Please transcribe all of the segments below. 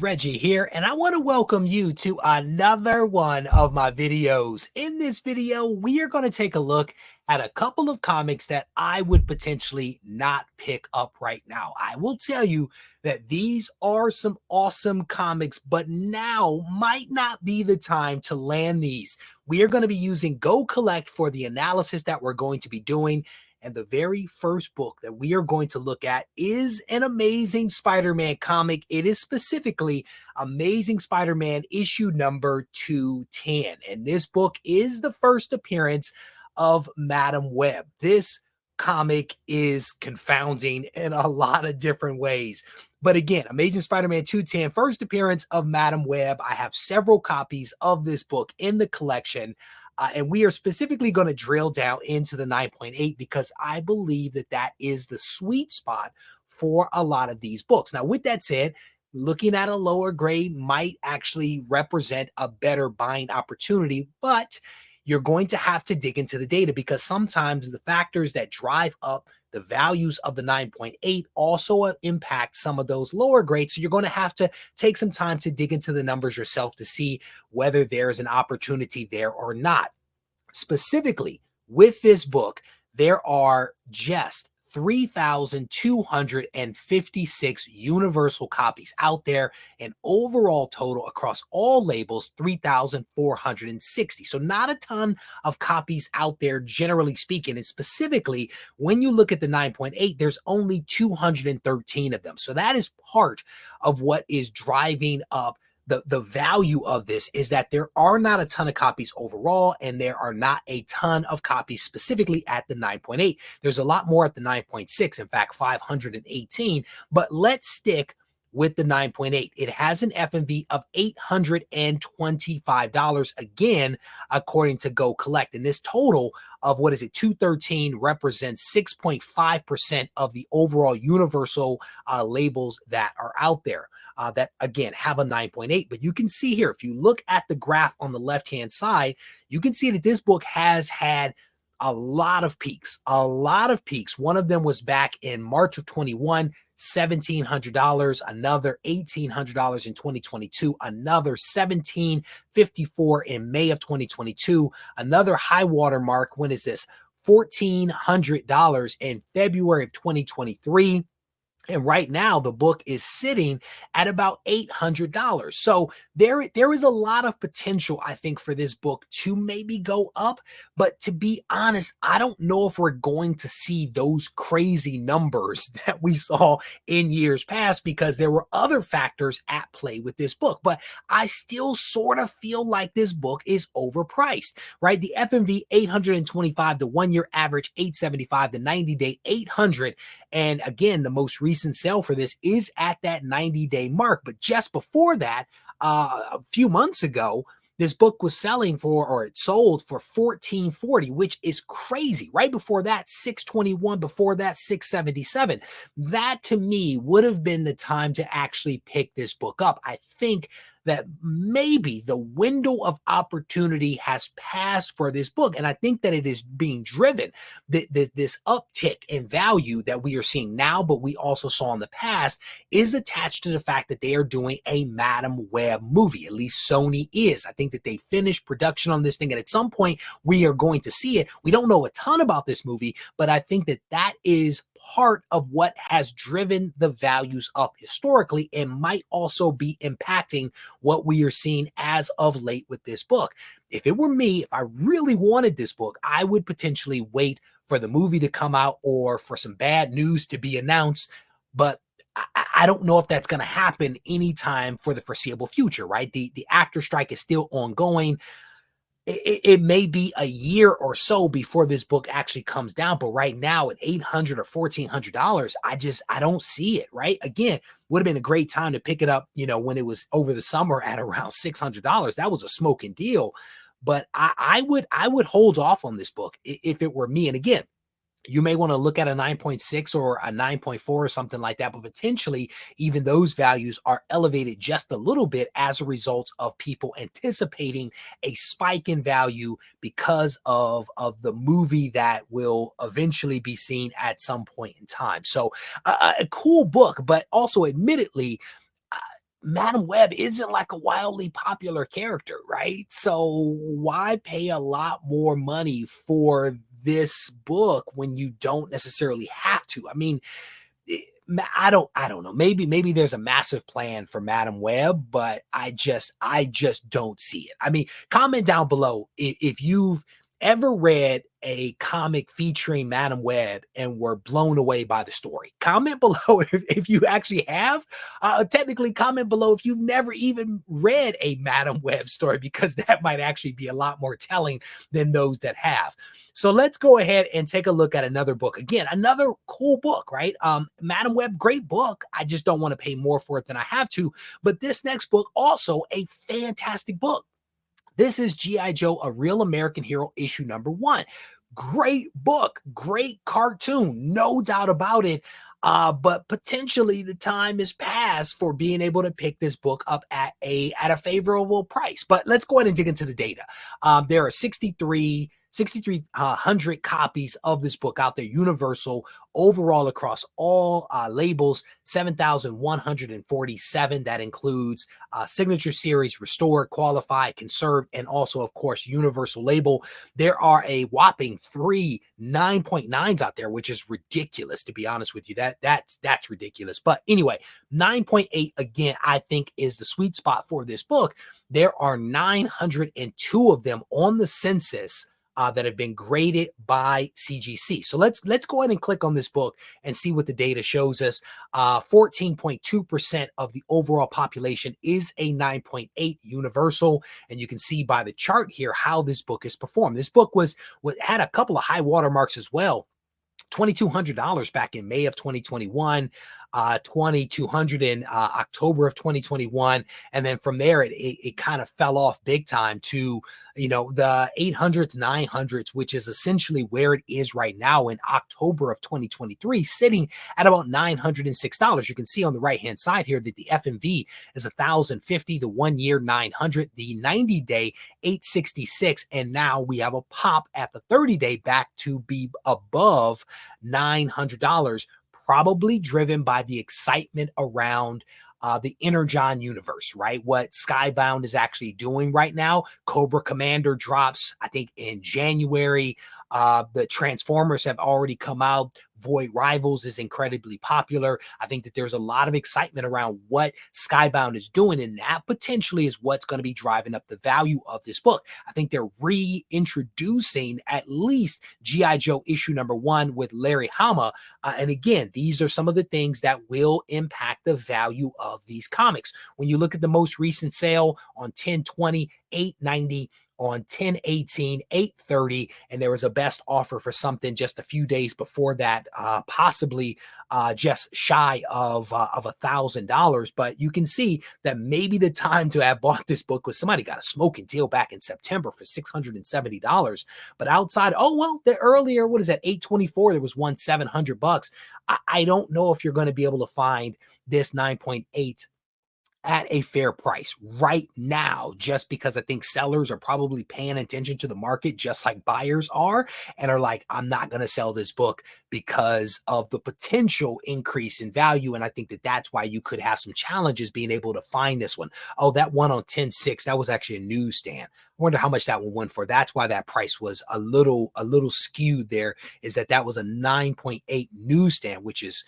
Reggie here, and I want to welcome you to another one of my videos. In this video, we are going to take a look at a couple of comics that I would potentially not pick up right now. I will tell you that these are some awesome comics, but now might not be the time to land these. We are going to be using Go Collect for the analysis that we're going to be doing. And the very first book that we are going to look at is an Amazing Spider-Man comic. It is specifically Amazing Spider-Man issue number 210. And this book is the first appearance of Madam Web. This comic is confounding in a lot of different ways. But again, Amazing Spider-Man 210, first appearance of Madam Web. I have several copies of this book in the collection. And we are specifically going to drill down into the 9.8 because I believe that that is the sweet spot for a lot of these books. Now, with that said, looking at a lower grade might actually represent a better buying opportunity, but you're going to have to dig into the data because sometimes the factors that drive up the values of the 9.8 also impact some of those lower grades. So you're going to have to take some time to dig into the numbers yourself to see whether there's an opportunity there or not. Specifically, with this book, there are just 3,256 universal copies out there, and overall total across all labels, 3,460. So not a ton of copies out there, generally speaking. And specifically, when you look at the 9.8, there's only 213 of them. So that is part of what is driving up the value of this, is that there are not a ton of copies overall, and there are not a ton of copies specifically at the 9.8. There's a lot more at the 9.6, in fact, 518, but let's stick with the 9.8. It has an FMV of $825, again, according to Go Collect. And this total of, 213 represents 6.5% of the overall universal labels that are out there. That again have a 9.8, but you can see here, if you look at the graph on the left-hand side, you can see that this book has had a lot of peaks, One of them was back in March of 21, $1,700, another $1,800 in 2022, another $1,754 in May of 2022, another high water mark. When is this? $1,400 in February of 2023. And right now, the book is sitting at about $800. So there is a lot of potential, I think, for this book to maybe go up. But to be honest, I don't know if we're going to see those crazy numbers that we saw in years past, because there were other factors at play with this book. But I still sort of feel like this book is overpriced, right? The FMV 825, the 1 year average 875, the 90-day 800. And again, the most recent sale for this is at that 90-day mark. But just before that, a few months ago, this book was selling for, or it sold for $1,440, which is crazy. Right before that, $621, before that, $677. That to me would have been the time to actually pick this book up. I think that maybe the window of opportunity has passed for this book. And I think that it is being driven, this uptick in value that we are seeing now, but we also saw in the past, is attached to the fact that they are doing a Madam Web movie. At least Sony is. I think that they finished production on this thing, and at some point we are going to see it. We don't know a ton about this movie, but I think that that is part of what has driven the values up historically, and might also be impacting what we are seeing as of late with this book. If it were me, if I really wanted this book, I would potentially wait for the movie to come out or for some bad news to be announced. But I don't know if that's going to happen anytime for the foreseeable future, right? The actor strike is still ongoing. It may be a year or so before this book actually comes down, but right now at $800 or $1,400, I don't see it, right? Again, would have been a great time to pick it up, when it was over the summer at around $600. That was a smoking deal, but I would hold off on this book if it were me. And again, you may want to look at a 9.6 or a 9.4 or something like that, but potentially even those values are elevated just a little bit as a result of people anticipating a spike in value because of the movie that will eventually be seen at some point in time. So a cool book, but also admittedly, Madam Web isn't like a wildly popular character, right? So why pay a lot more money for this book when you don't necessarily have to? I mean, I don't know. Maybe there's a massive plan for Madam Web, but I just don't see it. I mean, comment down below if you've ever read a comic featuring Madam Web and were blown away by the story. Comment below if you actually have. Technically, comment below if you've never even read a Madam Web story, because that might actually be a lot more telling than those that have. So let's go ahead and take a look at another book. Again, another cool book, right? Madam Web, great book. I just don't want to pay more for it than I have to. But this next book, also a fantastic book. This is G.I. Joe, A Real American Hero, issue number 1. Great book, great cartoon, no doubt about it. But potentially the time is past for being able to pick this book up at a favorable price. But let's go ahead and dig into the data. There are 6,300 copies of this book out there, universal, overall across all labels, 7,147. That includes signature series, restore, qualify, conserve, and also, of course, universal label. There are a whopping 3 9.9s out there, which is ridiculous, to be honest with you. That's ridiculous. But anyway, 9.8, again, I think is the sweet spot for this book. There are 902 of them on the census that have been graded by CGC. So let's go ahead and click on this book and see what the data shows us. 14.2% of the overall population is a 9.8 universal, and you can see by the chart here how this book is performed. This book had a couple of high watermarks as well. $2,200 back in May of 2021, $2,200 in October of 2021, and then from there it kind of fell off big time to the 800s, 900s, which is essentially where it is right now in October of 2023, sitting at about $906. You can see on the right hand side here that the FMV is 1,050, the 1 year 900, the 90-day 866, and now we have a pop at the 30-day back to be above $900, probably driven by the excitement around the Energon universe, right? What Skybound is actually doing right now. Cobra Commander drops, I think, in January. The Transformers have already come out. Void Rivals is incredibly popular. I think that there's a lot of excitement around what Skybound is doing, and that potentially is what's going to be driving up the value of this book. I think they're reintroducing at least G.I. Joe issue number 1 with Larry Hama. And again, these are some of the things that will impact the value of these comics. When you look at the most recent sale on 10/20, $8.90, on 10/18, $8.30, and there was a best offer for something just a few days before that, possibly just shy of $1,000. But you can see that maybe the time to have bought this book was somebody got a smoking deal back in September for $670. But outside, the earlier, what is that, 824, there was one $700. I don't know if you're going to be able to find this 9.8 at a fair price right now, just because I think sellers are probably paying attention to the market just like buyers are, and are like, I'm not going to sell this book because of the potential increase in value. And I think that that's why you could have some challenges being able to find this one. Oh, that one on 10/6, that was actually a newsstand. I wonder how much that one went for. That's why that price was a little skewed there, is that was a 9.8 newsstand, which is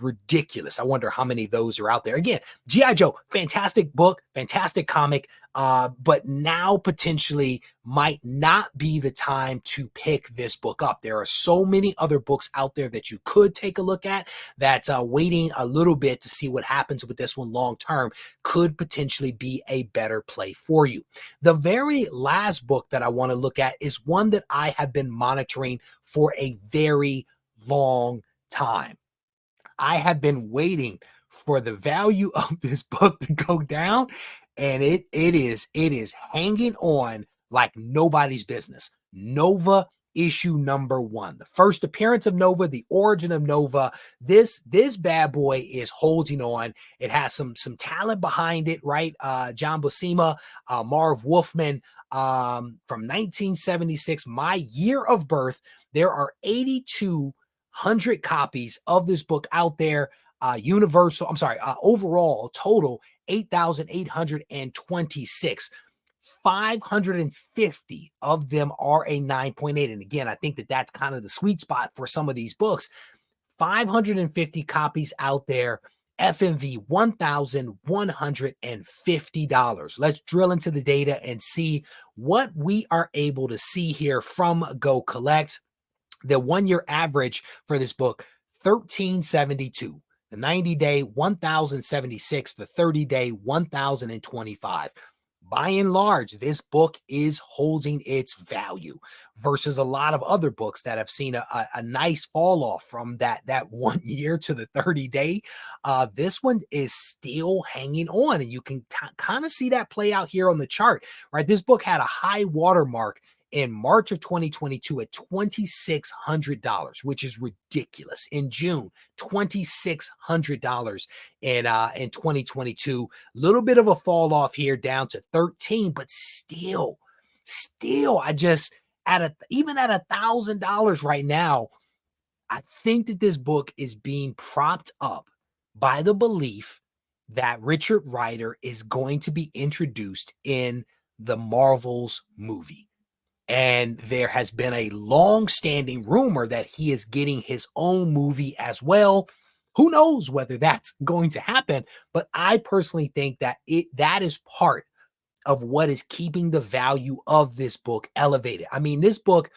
ridiculous. I wonder how many of those are out there. Again, G.I. Joe, fantastic book, fantastic comic, but now potentially might not be the time to pick this book up. There are so many other books out there that you could take a look at, that waiting a little bit to see what happens with this one long term could potentially be a better play for you. The very last book that I want to look at is one that I have been monitoring for a very long time. I have been waiting for the value of this book to go down, and it is hanging on like nobody's business. Nova issue number 1, the first appearance of Nova, the origin of Nova. This bad boy is holding on. It has some talent behind it, right? John Buscema, Marv Wolfman, from 1976, my year of birth. There are 8,200 copies of this book out there. overall total 8,826. 550 of them are a 9.8. And again, I think that that's kind of the sweet spot for some of these books. 550 copies out there, FMV $1,150. Let's drill into the data and see what we are able to see here from Go Collect. The 1-year average for this book, 1372. The 90-day, 1,076. The 30-day, 1,025. By and large, this book is holding its value versus a lot of other books that have seen a nice fall off from that 1 year to the 30-day. This one is still hanging on, and you can kind of see that play out here on the chart, right? This book had a high watermark in March of 2022 at $2,600, which is ridiculous. In June, $2,600 in 2022. Little bit of a fall off here down to 13, but still, I just even at $1,000 right now, I think that this book is being propped up by the belief that Richard Rider is going to be introduced in the Marvels movie. And there has been a long-standing rumor that he is getting his own movie as well. Who knows whether that's going to happen? But I personally think that that is part of what is keeping the value of this book elevated. I mean, this book,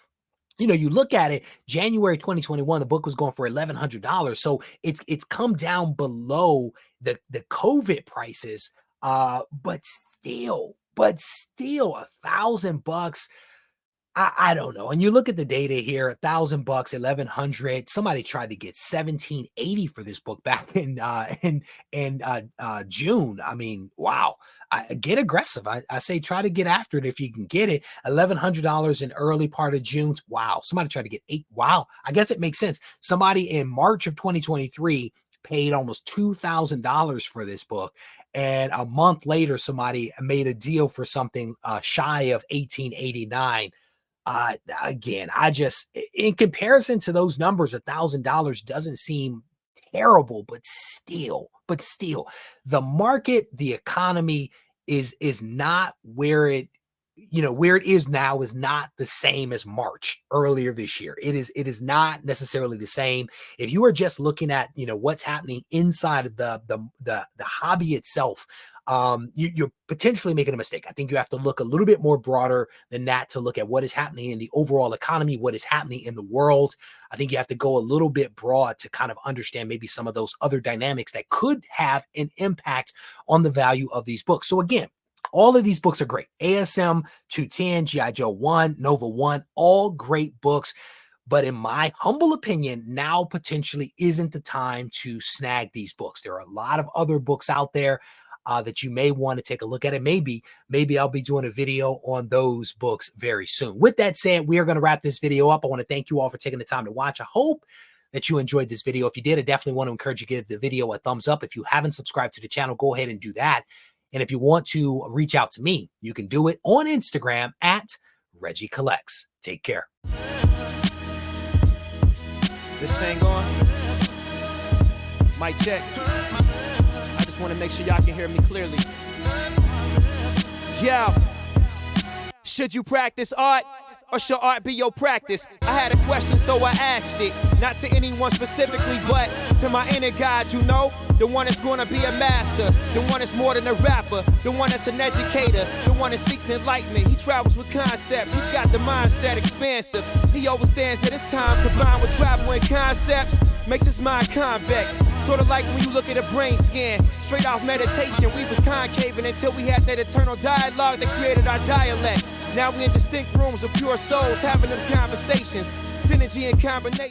you look at it, January 2021, the book was going for $1,100. So it's come down below the COVID prices, but still $1,000. I don't know. And you look at the data here, $1,000, $1,100. Somebody tried to get $1,780 for this book back in June. I mean, wow. Get aggressive. I say try to get after it if you can get it. $1,100 in early part of June. Wow. Somebody tried to get $8. Wow. I guess it makes sense. Somebody in March of 2023 paid almost $2,000 for this book. And a month later, somebody made a deal for something shy of $1,889. Again, in comparison to those numbers, $1,000 doesn't seem terrible, but still, the market, the economy is not where it is now is not the same as March earlier this year. It is not necessarily the same. If you are just looking at, what's happening inside of the hobby itself, you're potentially making a mistake. I think you have to look a little bit more broader than that to look at what is happening in the overall economy, what is happening in the world. I think you have to go a little bit broad to kind of understand maybe some of those other dynamics that could have an impact on the value of these books. So again, all of these books are great. ASM 210, G.I. Joe 1, Nova 1, all great books. But in my humble opinion, now potentially isn't the time to snag these books. There are a lot of other books out there that you may want to take a look at it. Maybe I'll be doing a video on those books very soon. With that said, we are going to wrap this video up. I want to thank you all for taking the time to watch. I hope that you enjoyed this video. If you did, I definitely want to encourage you to give the video a thumbs up. If you haven't subscribed to the channel, go ahead and do that. And if you want to reach out to me, you can do it on Instagram at Regie Collects. Take care. This thing on? Mic check. I just want to make sure y'all can hear me clearly. Yo, should you practice art? Or should art be your practice? I had a question, so I asked it. Not to anyone specifically, but to my inner God, the one that's gonna be a master, the one that's more than a rapper, the one that's an educator, the one that seeks enlightenment. He travels with concepts, he's got the mindset expansive. He understands that his time combined with travel and concepts makes his mind convex. Sort of like when you look at a brain scan, straight off meditation, we was concaving until we had that eternal dialogue that created our dialect. Now we in distinct rooms of pure souls having them conversations, synergy and combination.